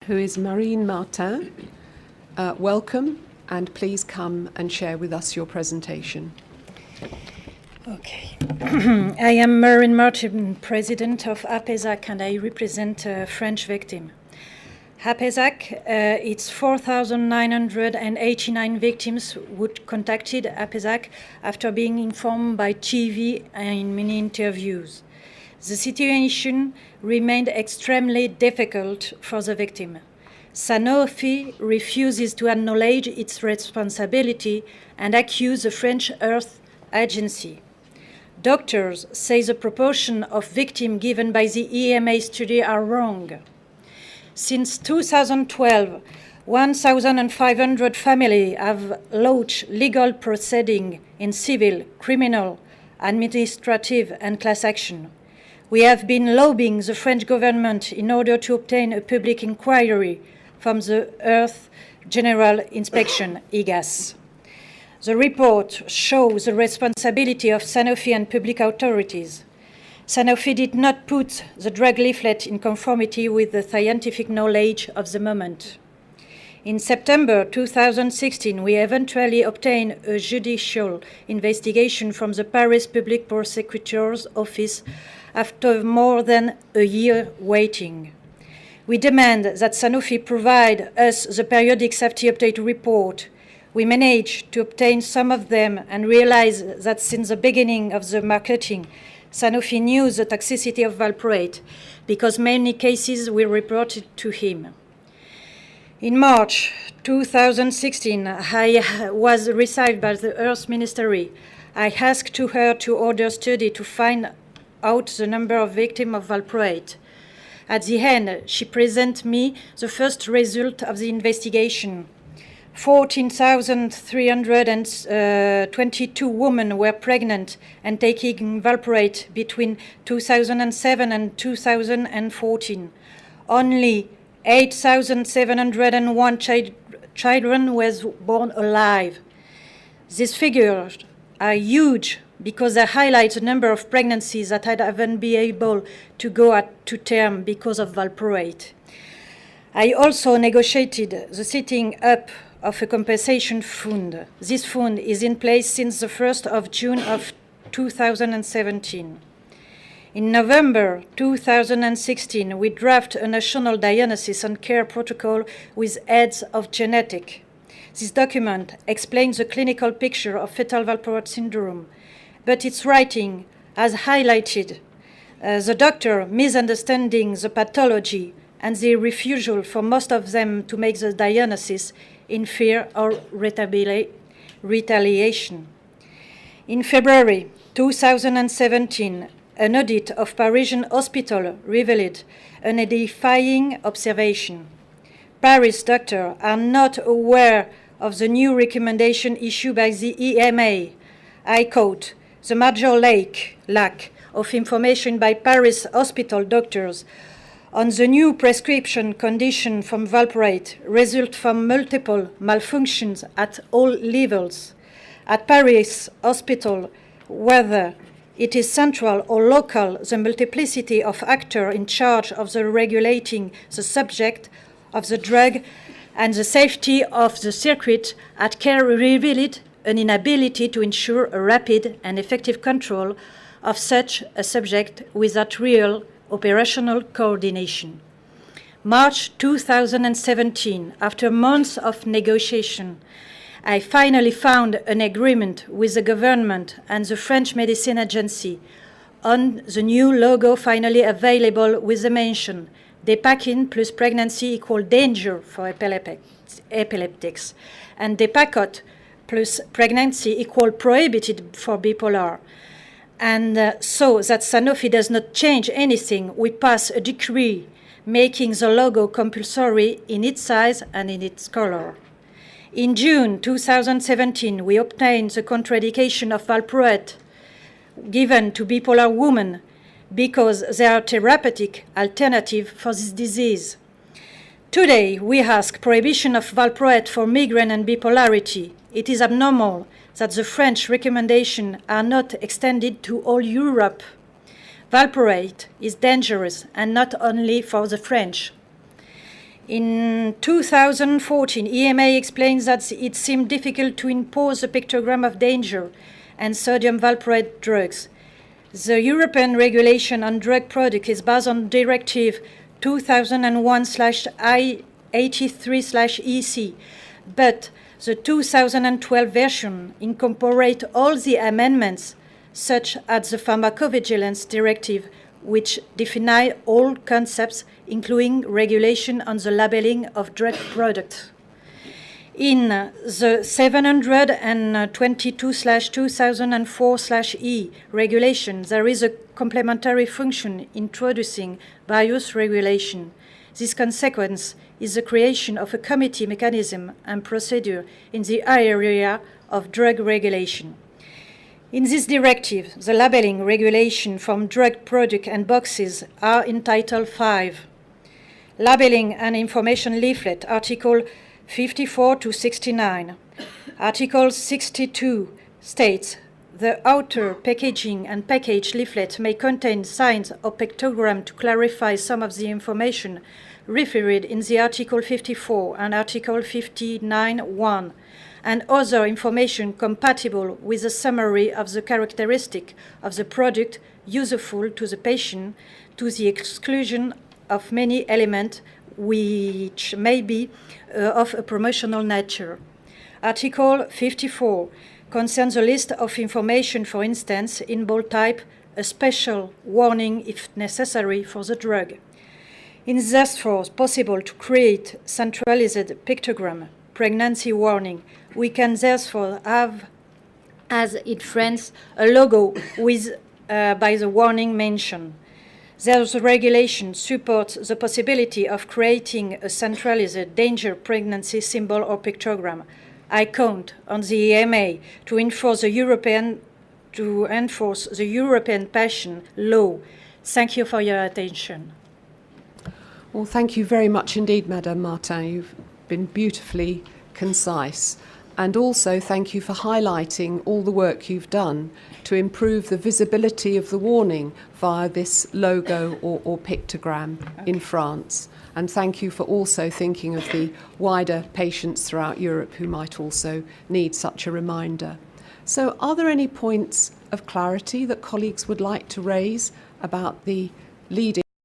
who is Marine Martin. Welcome, and please come and share with us your presentation. Okay. I am Marine Martin, president of APESAC, and I represent a French victim. APESAC, it's 4,989 victims who contacted APESAC after being informed by TV and in many interviews. The situation remained extremely difficult for the victim. Sanofi refuses to acknowledge its responsibility and accuses the French Health Agency. Doctors say the proportion of victims given by the EMA study are wrong. Since 2012, 1,500 families have launched legal proceedings in civil, criminal, administrative, and class action. We have been lobbying the French government in order to obtain a public inquiry from the Earth General Inspection, EGAS. The report shows the responsibility of Sanofi and public authorities. Sanofi did not put the drug leaflet in conformity with the scientific knowledge of the moment. In September 2016, we eventually obtained a judicial investigation from the Paris Public Prosecutor's Office after more than a year waiting. We demand that Sanofi provide us the periodic safety update report. We managed to obtain some of them and realize that since the beginning of the marketing, Sanofi knew the toxicity of valproate because many cases were reported to him. In March 2016, I was received by the Health Ministry. I asked to her to order a study to find out the number of victims of valproate. At the end, she presented me the first result of the investigation. 14,322 women were pregnant and taking valproate between 2007 and 2014. Only 8,701 children were born alive. These figures are huge because they highlight the number of pregnancies that haven't been able to go to term because of valproate. I also negotiated the setting up of a compensation fund. This fund is in place since the 1st of June of 2017. In November 2016, we drafted a national diagnosis and care protocol with aids of genetic. This document explains the clinical picture of fetal valproate syndrome, but its writing has highlighted the doctor misunderstanding the pathology and the refusal for most of them to make the diagnosis in fear or retaliation. In February 2017, an audit of Parisian hospital revealed an edifying observation. Paris doctors are not aware of the new recommendation issued by the EMA. I quote, "The major lack of information by Paris hospital doctors on the new prescription condition from valproate result from multiple malfunctions at all levels. At Paris hospital, whether it is central or local, the multiplicity of actors in charge of the regulating the subject of the drug and the safety of the circuit at care revealed an inability to ensure a rapid and effective control of such a subject without real operational coordination. March 2017, after months of negotiation, I finally found an agreement with the government and the French Medicine Agency on the new logo finally available with the mention Depakine plus pregnancy equal danger for epileptics, and Depakot plus pregnancy equal prohibited for bipolar. And so that Sanofi does not change anything, we pass a decree making the logo compulsory in its size and in its color. In June 2017, we obtained the contraindication of valproate given to bipolar women because they are therapeutic alternative for this disease. Today, we ask prohibition of valproate for migraine and bipolarity. It is abnormal that the French recommendations are not extended to all Europe. Valproate is dangerous, and not only for the French. In 2014, EMA explains that it seemed difficult to impose a pictogram of danger and sodium valproate drugs. The European regulation on drug product is based on Directive 2001/I83/EC, but the 2012 version incorporates all the amendments, such as the Pharmacovigilance Directive, which define all concepts, including regulation on the labeling of drug products. In the 722/2004/E regulation, there is a complementary function introducing various regulation. This consequence is the creation of a committee mechanism and procedure in the area of drug regulation. In this directive, the labeling regulation from drug product and boxes are in Title 5. Labeling and information leaflet, Article 54 to 69. Article 62 states, the outer packaging and package leaflet may contain signs or pictogram to clarify some of the information referred in the Article 54 and Article 59(1), and other information compatible with a summary of the characteristic of the product useful to the patient, to the exclusion of many elements which may be of a promotional nature. Article 54 concerns a list of information, for instance, in bold type, a special warning if necessary for the drug. It is therefore possible to create centralized pictogram, pregnancy warning. We can therefore have, as it friends, a logo with by the warning mentioned. This regulation supports the possibility of creating a centralized danger pregnancy symbol or pictogram. I count on the EMA to enforce the European patient law. Thank you for your attention. Well, thank you very much indeed, Madame Martin. You've been beautifully concise. And also thank you for highlighting all the work you've done to improve the visibility of the warning via this logo or pictogram in France. And thank you for also thinking of the wider patients throughout Europe who might also need such a reminder. So are there any points of clarity that colleagues would like to raise about the leading